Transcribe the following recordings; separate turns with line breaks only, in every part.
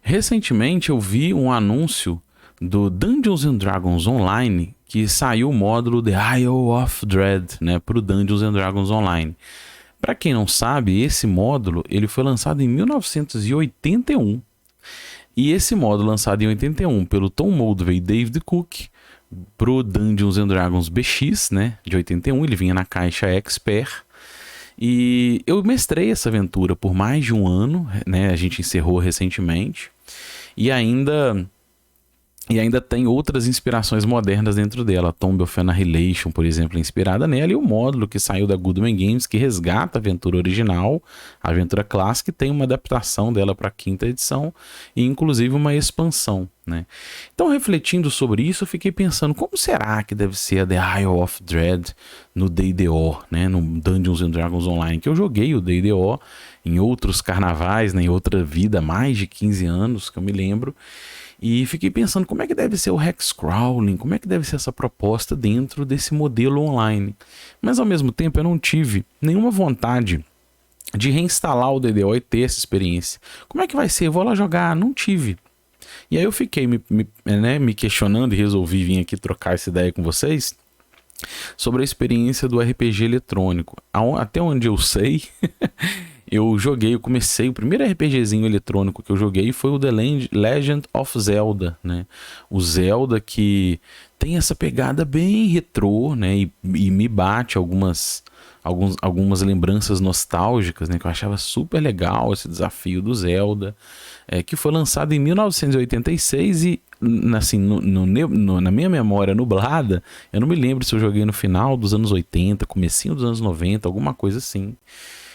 Recentemente eu vi um anúncio do Dungeons and Dragons Online que saiu o módulo The Isle of Dread, né, para o Dungeons and Dragons Online. Para quem não sabe, esse módulo ele foi lançado em 1981. E esse módulo lançado em 81 pelo Tom Moldvay e David Cook pro Dungeons and Dragons BX, né, de 81, ele vinha na caixa Expert. E eu mestrei essa aventura por mais de um ano, né, a gente encerrou recentemente. E ainda tem outras inspirações modernas dentro dela. A Tomb of Annihilation, por exemplo, é inspirada nela. E o módulo que saiu da Goodman Games, que resgata a aventura original, a aventura clássica, e tem uma adaptação dela para a quinta edição e inclusive uma expansão, né? Então, refletindo sobre isso, eu fiquei pensando, como será que deve ser a The Isle of Dread no D&D-O, né? No Dungeons and Dragons Online, que eu joguei o D&D-O em outros carnavais, né? Em outra vida, mais de 15 anos, que eu me lembro. E fiquei pensando como é que deve ser o Hexcrawling, como é que deve ser essa proposta dentro desse modelo online. Mas ao mesmo tempo eu não tive nenhuma vontade de reinstalar o DDO e ter essa experiência. Como é que vai ser? Eu vou lá jogar? Não tive. E aí eu fiquei me questionando e resolvi vir aqui trocar essa ideia com vocês sobre a experiência do RPG eletrônico. Até onde eu sei... eu comecei, o primeiro RPGzinho eletrônico que eu joguei foi o The Legend of Zelda, né? O Zelda que tem essa pegada bem retrô, né? E me bate algumas lembranças nostálgicas, né? Que eu achava super legal esse desafio do Zelda, que foi lançado em 1986 e assim, na minha memória nublada, eu não me lembro se eu joguei no final dos anos 80, comecinho dos anos 90, alguma coisa assim.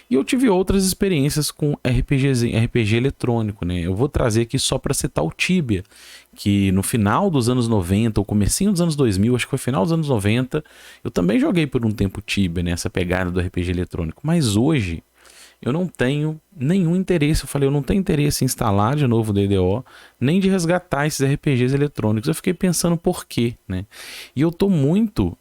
E eu tive outras experiências com RPG eletrônico, né? Eu vou trazer aqui só para citar o Tibia, que no final dos anos 90, ou comecinho dos anos 2000, acho que foi final dos anos 90, eu também joguei por um tempo Tibia, né? Essa pegada do RPG eletrônico. Mas hoje eu não tenho nenhum interesse. Eu não tenho interesse em instalar de novo o DDO, nem de resgatar esses RPGs eletrônicos. Eu fiquei pensando por quê, né? E eu tô muito...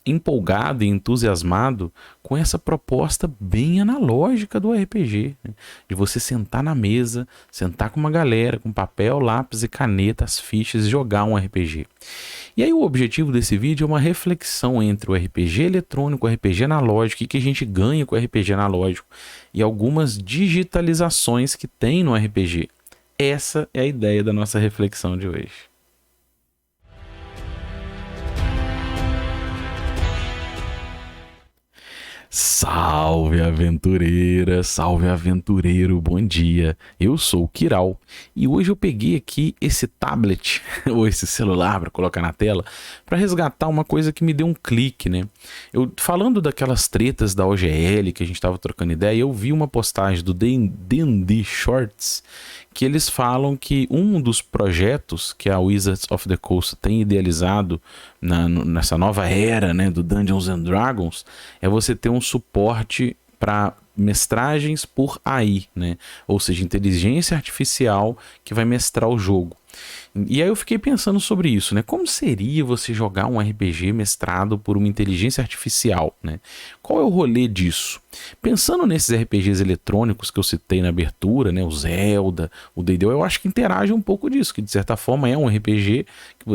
empolgado e entusiasmado com essa proposta bem analógica do RPG, né? De você sentar na mesa, sentar com uma galera, com papel, lápis e caneta, as fichas e jogar um RPG. E aí o objetivo desse vídeo é uma reflexão entre o RPG eletrônico, o RPG analógico, o que a gente ganha com o RPG analógico e algumas digitalizações que tem no RPG. Essa é a ideia da nossa reflexão de hoje. Salve aventureira, salve aventureiro, bom dia. Eu sou o Kiral e hoje eu peguei aqui esse tablet ou esse celular para colocar na tela para resgatar uma coisa que me deu um clique, né? Eu falando daquelas tretas da OGL que a gente estava trocando ideia, eu vi uma postagem do D&D Shorts que eles falam que um dos projetos que a Wizards of the Coast tem idealizado nessa nova era, né, do Dungeons and Dragons é você ter um suporte para mestragens por AI, né? Ou seja, inteligência artificial que vai mestrar o jogo. E aí eu fiquei pensando sobre isso, né? Como seria você jogar um RPG mestrado por uma inteligência artificial, né? Qual é o rolê disso? Pensando nesses RPGs eletrônicos que eu citei na abertura, né? O Zelda, o D&D, eu acho que interage um pouco disso, que de certa forma é um RPG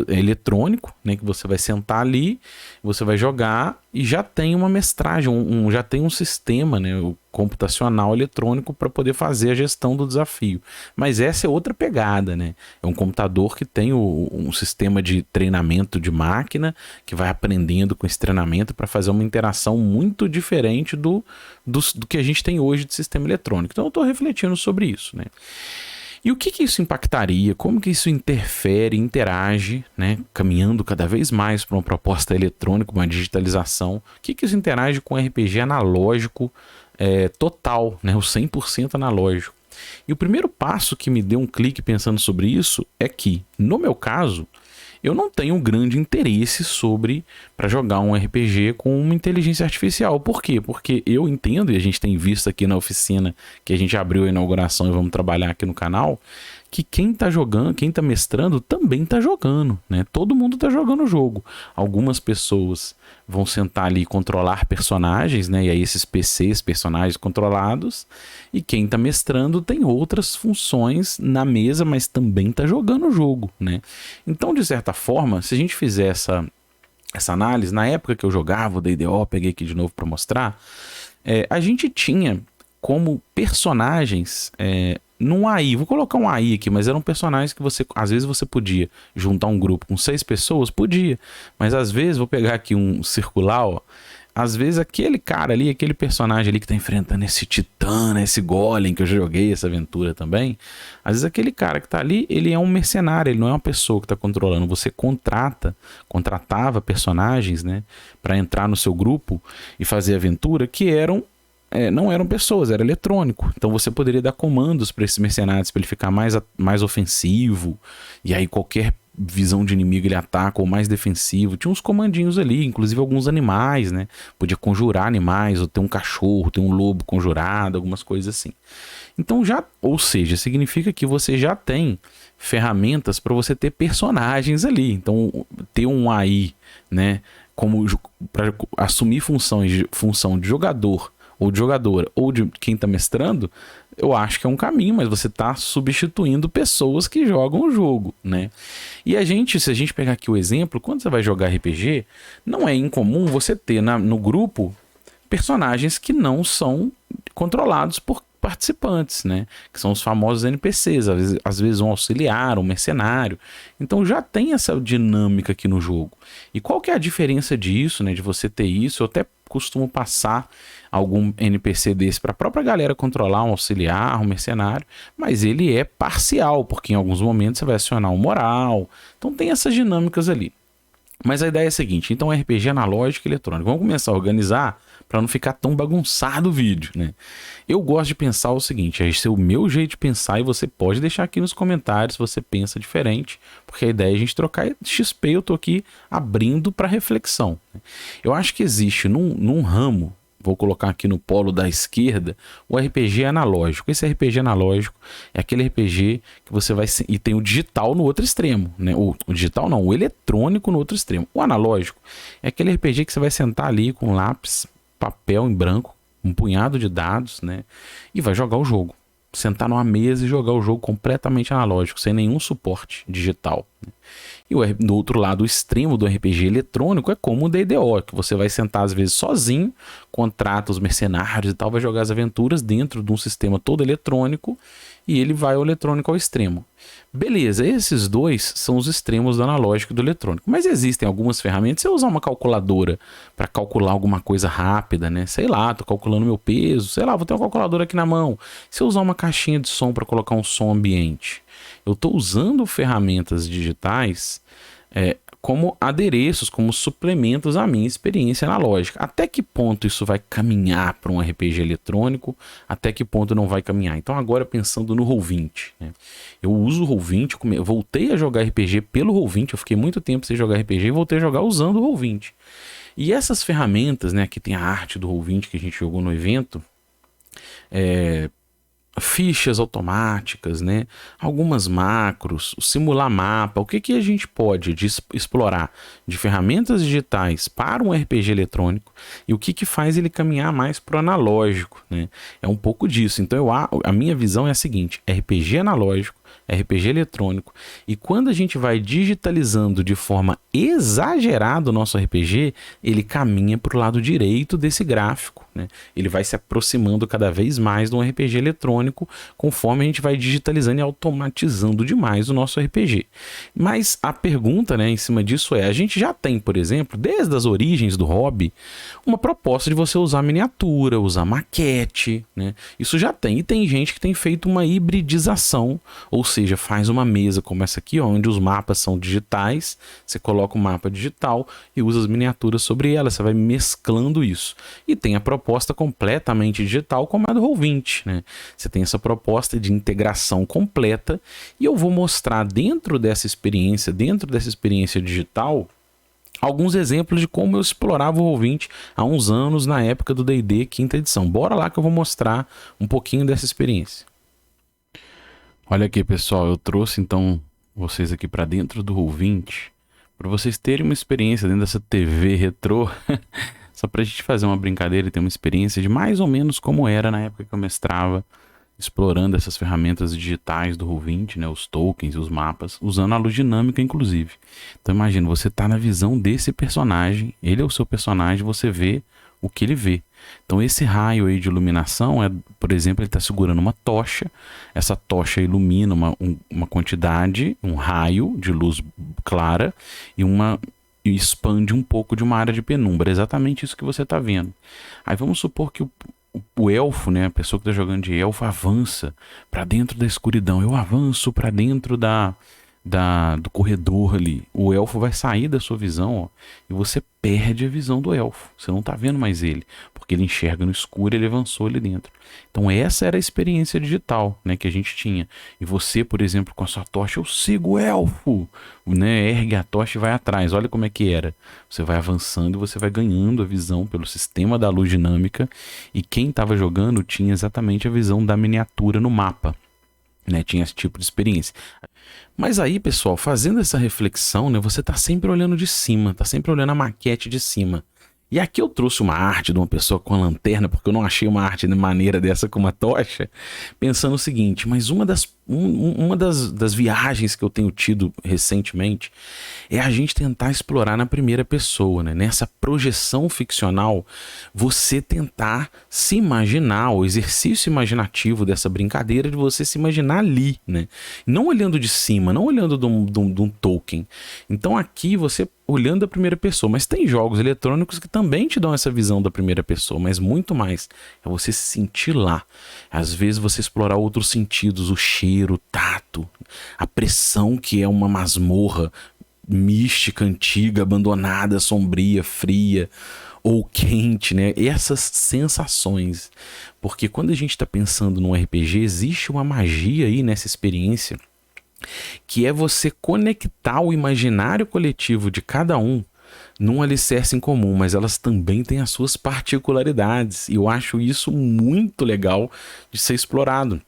eletrônico, né? Que você vai sentar ali, você vai jogar e já tem uma mestragem, já tem um sistema, né? Computacional eletrônico para poder fazer a gestão do desafio. Mas essa é outra pegada, né? É um computador que tem um sistema de treinamento de máquina que vai aprendendo com esse treinamento para fazer uma interação muito diferente do que a gente tem hoje de sistema eletrônico. Então eu estou refletindo sobre isso, né? E o que isso impactaria? Como que isso interfere, interage, né? Caminhando cada vez mais para uma proposta eletrônica, uma digitalização. O que isso interage com o RPG analógico total, né? O 100% analógico. E o primeiro passo que me deu um clique pensando sobre isso é que, no meu caso, eu não tenho grande interesse para jogar um RPG com uma inteligência artificial. Por quê? Porque eu entendo, e a gente tem visto aqui na oficina que a gente abriu a inauguração e vamos trabalhar aqui no canal, que quem tá jogando, quem tá mestrando também tá jogando, né? Todo mundo tá jogando o jogo. Algumas pessoas vão sentar ali e controlar personagens, né? E aí esses PCs, personagens controlados, e quem tá mestrando tem outras funções na mesa, mas também tá jogando o jogo, né? Então, de certa forma, se a gente fizer essa análise, na época que eu jogava o D&D, peguei aqui de novo para mostrar, a gente tinha como personagens num AI, vou colocar um AI aqui, mas eram personagens que às vezes você podia juntar um grupo com 6 pessoas, podia, mas às vezes, vou pegar aqui um circular, ó, às vezes aquele cara ali, aquele personagem ali que tá enfrentando esse titã, né, esse golem, que eu já joguei essa aventura também, às vezes aquele cara que tá ali, ele é um mercenário, ele não é uma pessoa que tá controlando, você contratava personagens, né, para entrar no seu grupo e fazer aventura que não eram pessoas, era eletrônico. Então você poderia dar comandos para esses mercenários para ele ficar mais ofensivo, e aí qualquer visão de inimigo ele ataca, ou mais defensivo. Tinha uns comandinhos ali, inclusive alguns animais, né? Podia conjurar animais, ou ter um cachorro, ter um lobo conjurado, algumas coisas assim. Então ou seja, significa que você já tem ferramentas para você ter personagens ali. Então ter um AI, né, como para assumir função de jogador ou de jogadora, ou de quem está mestrando, eu acho que é um caminho, mas você está substituindo pessoas que jogam o jogo, né? E se a gente pegar aqui o exemplo, quando você vai jogar RPG, não é incomum você ter no grupo personagens que não são controlados por participantes, né? Que são os famosos NPCs, às vezes um auxiliar, um mercenário. Então já tem essa dinâmica aqui no jogo. E qual que é a diferença disso, né? De você ter isso? Eu até costumo passar algum NPC desse para a própria galera controlar, um auxiliar, um mercenário, mas ele é parcial, porque em alguns momentos você vai acionar um moral. Então tem essas dinâmicas ali. Mas a ideia é a seguinte, então RPG analógico e eletrônico. Vamos começar a organizar para não ficar tão bagunçado o vídeo, né? Eu gosto de pensar o seguinte, esse é o meu jeito de pensar, e você pode deixar aqui nos comentários se você pensa diferente, porque a ideia é a gente trocar XP, eu tô aqui abrindo para reflexão. Eu acho que existe num ramo, vou colocar aqui no polo da esquerda, o RPG analógico. Esse RPG analógico é aquele RPG que você vai... E tem o digital no outro extremo, né? O digital não, o eletrônico no outro extremo. O analógico é aquele RPG que você vai sentar ali com lápis, papel em branco, um punhado de dados, né? E vai jogar o jogo. Sentar numa mesa e jogar o jogo completamente analógico, sem nenhum suporte digital, né? E do outro lado, o extremo do RPG eletrônico é como o D&O, que você vai sentar às vezes sozinho, contrata os mercenários e tal, vai jogar as aventuras dentro de um sistema todo eletrônico, e ele vai ao eletrônico ao extremo. Beleza, esses dois são os extremos do analógico e do eletrônico. Mas existem algumas ferramentas, se eu usar uma calculadora para calcular alguma coisa rápida, né? Sei lá, tô calculando meu peso, sei lá, vou ter uma calculadora aqui na mão. Se eu usar uma caixinha de som para colocar um som ambiente, eu estou usando ferramentas digitais como adereços, como suplementos à minha experiência analógica. Até que ponto isso vai caminhar para um RPG eletrônico? Até que ponto não vai caminhar? Então agora pensando no Roll20, né? Eu uso o Roll20, voltei a jogar RPG pelo Roll20, eu fiquei muito tempo sem jogar RPG e voltei a jogar usando o Roll20. E essas ferramentas, né, que tem a arte do Roll20 que a gente jogou no evento, fichas automáticas, né? Algumas macros, simular mapa, o que a gente pode explorar de ferramentas digitais para um RPG eletrônico e o que faz ele caminhar mais para o analógico, né? É um pouco disso. Então a minha visão é a seguinte: RPG analógico, RPG eletrônico, e quando a gente vai digitalizando de forma exagerada o nosso RPG, ele caminha para o lado direito desse gráfico, né? Ele vai se aproximando cada vez mais de um RPG eletrônico conforme a gente vai digitalizando e automatizando demais o nosso RPG. Mas a pergunta, né, em cima disso a gente já tem, por exemplo, desde as origens do hobby, uma proposta de você usar miniatura, usar maquete, né? Isso já tem, e tem gente que tem feito uma hibridização, ou seja, faz uma mesa como essa aqui, ó, onde os mapas são digitais, você coloca o mapa digital e usa as miniaturas sobre ela, você vai mesclando isso. E tem a proposta completamente digital, como a do Roll20, né? Você tem essa proposta de integração completa, e eu vou mostrar dentro dessa experiência digital, alguns exemplos de como eu explorava o Roll20 há uns anos, na época do D&D quinta edição. Bora lá que eu vou mostrar um pouquinho dessa experiência. Olha aqui, pessoal, eu trouxe então vocês aqui para dentro do Roll20 para vocês terem uma experiência dentro dessa TV retrô, só para a gente fazer uma brincadeira e ter uma experiência de mais ou menos como era na época que eu mestrava, explorando essas ferramentas digitais do Roll20, né, os tokens e os mapas, usando a luz dinâmica, inclusive. Então imagina, você tá na visão desse personagem, ele é o seu personagem, você vê o que ele vê. Então esse raio aí de iluminação, por exemplo, ele está segurando uma tocha, essa tocha ilumina uma quantidade, um raio de luz clara e expande um pouco de uma área de penumbra, exatamente isso que você está vendo. Aí vamos supor que o elfo, né, a pessoa que está jogando de elfo, avança para dentro da escuridão. Eu avanço para dentro do corredor ali. O elfo vai sair da sua visão, ó, e você perde a visão do elfo. Você não está vendo mais ele, porque ele enxerga no escuro e ele avançou ali dentro. Então essa era a experiência digital, né, que a gente tinha. E você, por exemplo, com a sua tocha, eu sigo o elfo, né, ergue a tocha e vai atrás. Olha como é que era. Você vai avançando e você vai ganhando a visão pelo sistema da luz dinâmica. E quem estava jogando tinha exatamente a visão da miniatura no mapa, né, tinha esse tipo de experiência. Mas aí, pessoal, fazendo essa reflexão, né, você tá sempre olhando de cima, tá sempre olhando a maquete de cima. E aqui eu trouxe uma arte de uma pessoa com a lanterna, porque eu não achei uma arte de maneira dessa com uma tocha, pensando o seguinte, mas uma das viagens que eu tenho tido recentemente é a gente tentar explorar na primeira pessoa, né? Nessa projeção ficcional, você tentar se imaginar, o exercício imaginativo dessa brincadeira de você se imaginar ali, né? Não olhando de cima, não olhando de um token. Então aqui você olhando a primeira pessoa, mas tem jogos eletrônicos que também te dão essa visão da primeira pessoa, mas muito mais é você se sentir lá. Às vezes você explorar outros sentidos, o cheiro, o tato, a pressão que é uma masmorra mística, antiga, abandonada, sombria, fria ou quente, né? Essas sensações. Porque quando a gente está pensando num RPG, existe uma magia aí nessa experiência, que é você conectar o imaginário coletivo de cada um num alicerce em comum, mas elas também têm as suas particularidades, e eu acho isso muito legal de ser explorado.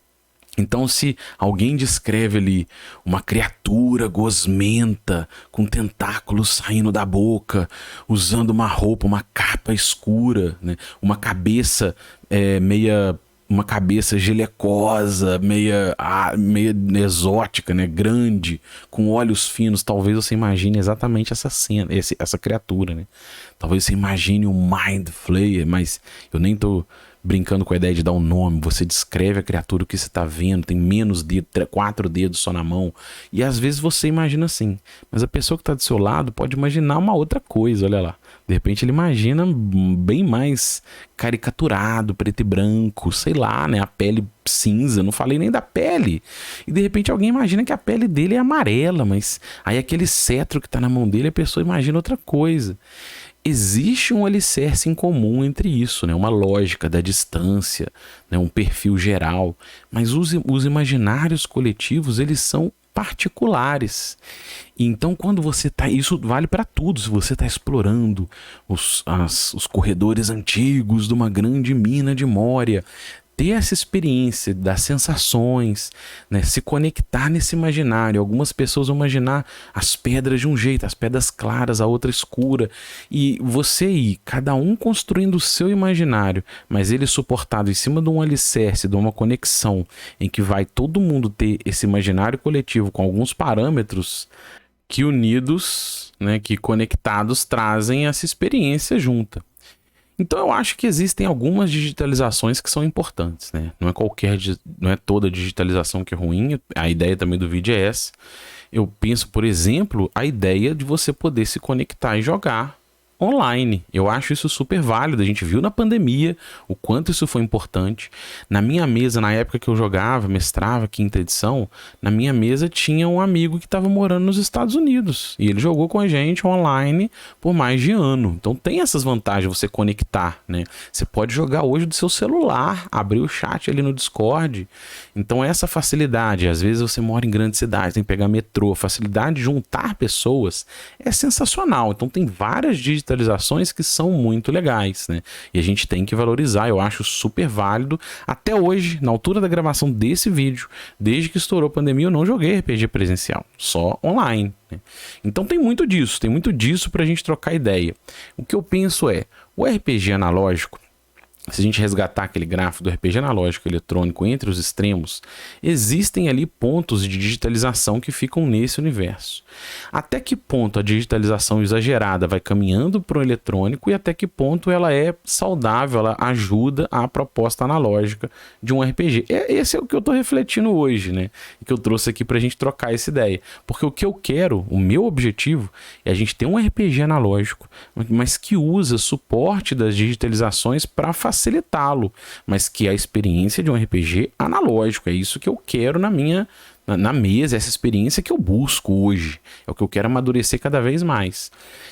Então, se alguém descreve ali uma criatura gosmenta, com tentáculos saindo da boca, usando uma roupa, uma capa escura, né? Uma cabeça uma cabeça gelecosa, meia exótica, né? Grande, com olhos finos. Talvez você imagine exatamente essa cena, essa criatura, né? Talvez você imagine um Mind Flayer, mas eu nem tô brincando com a ideia de dar um nome. Você descreve a criatura que você está vendo, tem menos dedos, 4 dedos só na mão, e às vezes você imagina assim, mas a pessoa que está do seu lado pode imaginar uma outra coisa. Olha lá, de repente ele imagina bem mais caricaturado, preto e branco, sei lá, né, a pele cinza, não falei nem da pele, e de repente alguém imagina que a pele dele é amarela, mas aí aquele cetro que está na mão dele, a pessoa imagina outra coisa. Existe um alicerce em comum entre isso, né? Uma lógica da distância, né? Um perfil geral, mas os imaginários coletivos, eles são particulares. Então, quando você tá, isso vale para tudo. Se você está explorando os corredores antigos de uma grande mina de Moria, ter essa experiência das sensações, né? Se conectar nesse imaginário. Algumas pessoas vão imaginar as pedras de um jeito, as pedras claras, a outra escura, e você ir, cada um construindo o seu imaginário, mas ele suportado em cima de um alicerce, de uma conexão, em que vai todo mundo ter esse imaginário coletivo com alguns parâmetros que unidos, né, que conectados trazem essa experiência junta. Então eu acho que existem algumas digitalizações que são importantes, né? Não é toda digitalização que é ruim. A ideia também do vídeo é essa. Eu penso, por exemplo, a ideia de você poder se conectar e jogar online. Eu acho isso super válido. A gente viu na pandemia o quanto isso foi importante. Na minha mesa, na época que eu jogava, mestrava, quinta edição, na minha mesa tinha um amigo que estava morando nos Estados Unidos. E ele jogou com a gente online por mais de ano. Então tem essas vantagens você conectar, né? Você pode jogar hoje do seu celular, abrir o chat ali no Discord. Então essa facilidade, às vezes você mora em grandes cidades, tem que pegar metrô, a facilidade de juntar pessoas é sensacional. Então tem várias digitalizações que são muito legais, né? E a gente tem que valorizar, eu acho super válido. Até hoje, na altura da gravação desse vídeo, desde que estourou a pandemia, eu não joguei RPG presencial, só online, né? Então tem muito disso pra gente trocar ideia. O que eu penso é, o RPG analógico, se a gente resgatar aquele gráfico do RPG analógico e eletrônico entre os extremos, existem ali pontos de digitalização que ficam nesse universo. Até que ponto a digitalização exagerada vai caminhando para o eletrônico e até que ponto ela é saudável, ela ajuda a proposta analógica de um RPG. Esse é o que eu estou refletindo hoje, né? E que eu trouxe aqui para a gente trocar essa ideia. Porque o que eu quero, o meu objetivo, é a gente ter um RPG analógico, mas que usa suporte das digitalizações para facilitá-lo, mas que a experiência de um RPG analógico, é isso que eu quero na mesa, essa experiência que eu busco hoje, é o que eu quero amadurecer cada vez mais.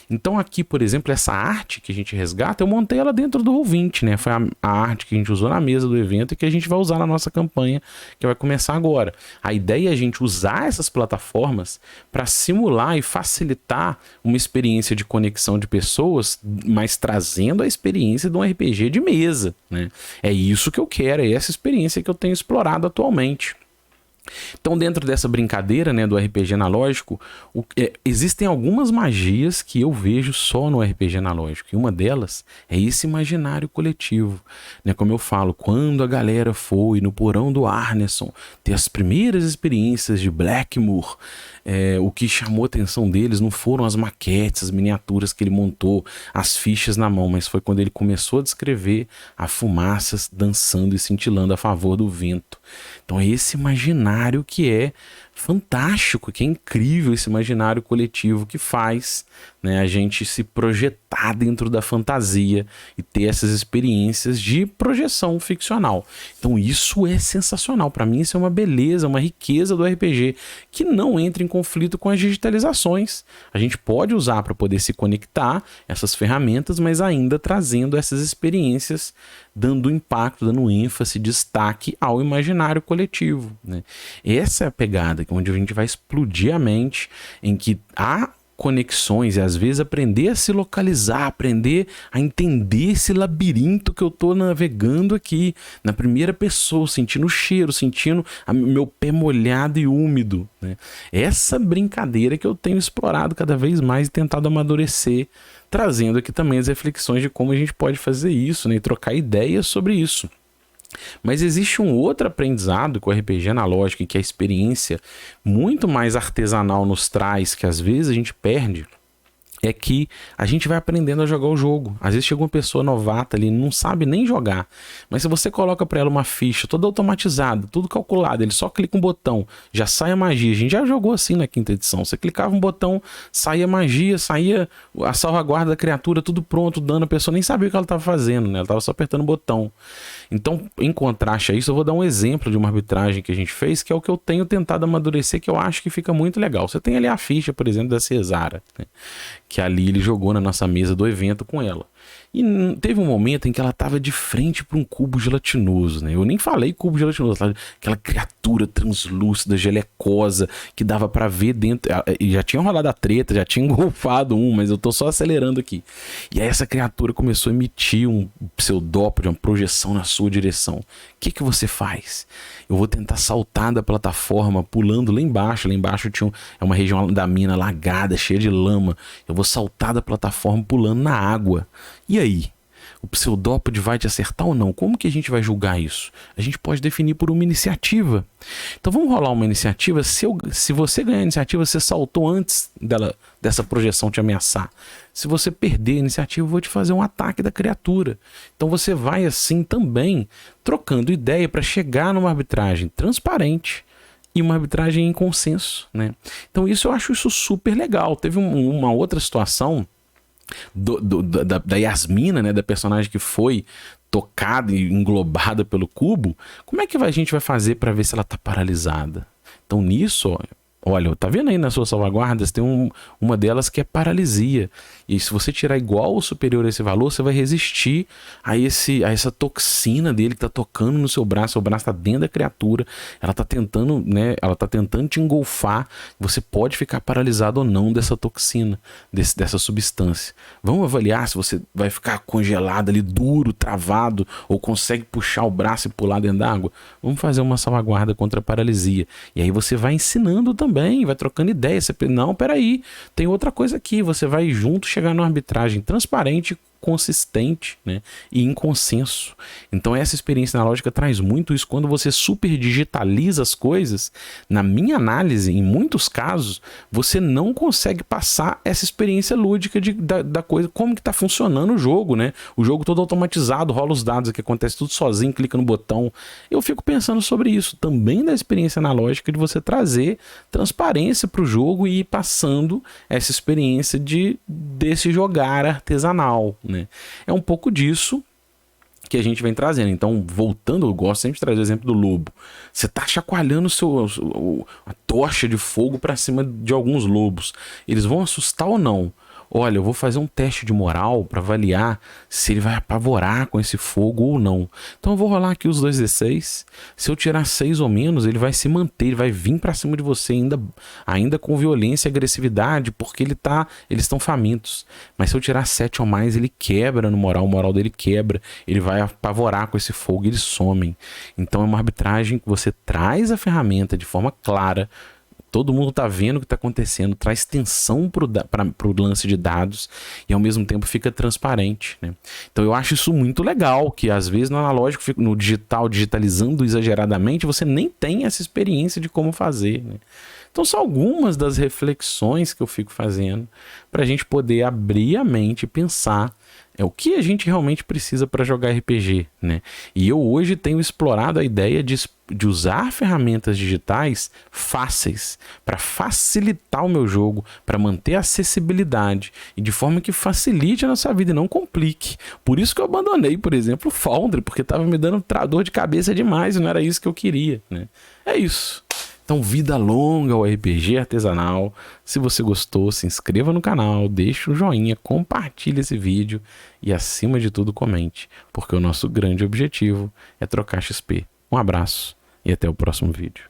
Então aqui, por exemplo, essa arte que a gente resgata, eu montei ela dentro do Roll20, né? Foi a arte que a gente usou na mesa do evento e que a gente vai usar na nossa campanha, que vai começar agora. A ideia é a gente usar essas plataformas para simular e facilitar uma experiência de conexão de pessoas, mas trazendo a experiência de um RPG de mesa, né? É isso que eu quero, é essa experiência que eu tenho explorado atualmente. Então, dentro dessa brincadeira, né, do RPG analógico, existem algumas magias que eu vejo só no RPG analógico. E uma delas é esse imaginário coletivo, né? Como eu falo, quando a galera foi no porão do Arneson ter as primeiras experiências de Blackmoor, o que chamou a atenção deles não foram as maquetes, as miniaturas que ele montou, as fichas na mão, mas foi quando ele começou a descrever a fumaça dançando e cintilando a favor do vento. Então é esse imaginário que é fantástico, que é incrível, esse imaginário coletivo que faz, né, a gente se projetar dentro da fantasia e ter essas experiências de projeção ficcional. Então isso é sensacional, para mim isso é uma beleza, uma riqueza do RPG que não entra em conflito com as digitalizações. A gente pode usar para poder se conectar essas ferramentas, mas ainda trazendo essas experiências, dando impacto, dando ênfase, destaque ao imaginário coletivo, né? Essa é a pegada, onde a gente vai explodir a mente, em que há conexões e às vezes aprender a se localizar, aprender a entender esse labirinto que eu tô navegando aqui na primeira pessoa, sentindo o cheiro, sentindo meu pé molhado e úmido, né? Essa brincadeira que eu tenho explorado cada vez mais e tentado amadurecer, trazendo aqui também as reflexões de como a gente pode fazer isso, né, e trocar ideias sobre isso. Mas existe um outro aprendizado que o RPG analógico e que a experiência muito mais artesanal nos traz, que às vezes a gente perde, é que a gente vai aprendendo a jogar o jogo. Às vezes chega uma pessoa novata ali, não sabe nem jogar, mas se você coloca para ela uma ficha toda automatizada, tudo calculado, ele só clica um botão, já sai a magia. A gente já jogou assim na quinta edição, você clicava um botão, saía magia, saía a salvaguarda da criatura, tudo pronto, dano, a pessoa nem sabia o que ela estava fazendo, né? Ela estava só apertando o botão. Então, em contraste a isso, eu vou dar um exemplo de uma arbitragem que a gente fez, que é o que eu tenho tentado amadurecer, que eu acho que fica muito legal. Você tem ali a ficha, por exemplo, da Cesara, né, que a Lili jogou na nossa mesa do evento com ela. E teve um momento em que ela estava de frente para um cubo gelatinoso, né? Eu nem falei cubo gelatinoso, aquela criatura translúcida, gelecosa, que dava para ver dentro. E já tinha rolado a treta, já tinha engolfado mas eu tô só acelerando aqui. E aí essa criatura começou a emitir um pseudópode, uma projeção na sua direção. O que você faz? Eu vou tentar saltar da plataforma, pulando lá embaixo. Lá embaixo é uma região da mina lagada, cheia de lama. Eu vou saltar da plataforma pulando na água. E aí? O pseudópode vai te acertar ou não? Como que a gente vai julgar isso? A gente pode definir por uma iniciativa. Então vamos rolar uma iniciativa. Se você ganhar a iniciativa, você saltou antes dessa projeção te ameaçar. Se você perder a iniciativa, eu vou te fazer um ataque da criatura. Então você vai assim também trocando ideia para chegar numa arbitragem transparente e uma arbitragem em consenso, né? Então eu acho isso super legal. Teve uma outra situação da Yasmina, né, da personagem que foi tocada e englobada pelo cubo, como é que a gente vai fazer para ver se ela tá paralisada? Então nisso, ó, olha, tá vendo aí nas suas salvaguardas, tem uma delas que é paralisia. E se você tirar igual ou superior a esse valor, você vai resistir a essa toxina dele que tá tocando no seu braço. O braço tá dentro da criatura, ela tá tentando, né? Ela tá tentando te engolfar. Você pode ficar paralisado ou não dessa toxina, dessa substância. Vamos avaliar se você vai ficar congelado ali, duro, travado, ou consegue puxar o braço e pular dentro d'água. Vamos fazer uma salvaguarda contra a paralisia. E aí você vai ensinando também, vai trocando ideia. Você, não, peraí, tem outra coisa aqui. Você vai junto chegar numa arbitragem transparente, consistente, né, e em consenso. Então essa experiência analógica traz muito isso. Quando você super digitaliza as coisas, na minha análise, em muitos casos, você não consegue passar essa experiência lúdica da coisa, como que tá funcionando o jogo, né? O jogo todo automatizado, rola os dados aqui, acontece tudo sozinho, clica no botão. Eu fico pensando sobre isso, também da experiência analógica, de você trazer transparência para o jogo e ir passando essa experiência desse jogar artesanal, né? É um pouco disso que a gente vem trazendo. Então, voltando, eu gosto sempre de trazer o exemplo do lobo. Você tá chacoalhando a tocha de fogo para cima de alguns lobos. Eles vão assustar ou não? Olha, eu vou fazer um teste de moral para avaliar se ele vai apavorar com esse fogo ou não. Então eu vou rolar aqui os 2d6. Se eu tirar 6 ou menos, ele vai se manter, ele vai vir para cima de você ainda com violência e agressividade, porque eles estão famintos. Mas se eu tirar 7 ou mais, ele quebra no moral, o moral dele quebra, ele vai apavorar com esse fogo e eles somem. Então é uma arbitragem que você traz a ferramenta de forma clara. Todo mundo tá vendo o que tá acontecendo, traz tensão pro lance de dados e ao mesmo tempo fica transparente, né? Então eu acho isso muito legal, que às vezes no analógico, no digital, digitalizando exageradamente, você nem tem essa experiência de como fazer, né? Então são algumas das reflexões que eu fico fazendo para a gente poder abrir a mente e pensar o que a gente realmente precisa para jogar RPG, né? E eu hoje tenho explorado a ideia de usar ferramentas digitais fáceis para facilitar o meu jogo, para manter a acessibilidade e de forma que facilite a nossa vida e não complique. Por isso que eu abandonei, por exemplo, o Foundry, porque estava me dando dor de cabeça demais e não era isso que eu queria, né? É isso. Então, vida longa ao RPG artesanal. Se você gostou, se inscreva no canal, deixe um joinha, compartilhe esse vídeo e, acima de tudo, comente, porque o nosso grande objetivo é trocar XP. Um abraço e até o próximo vídeo.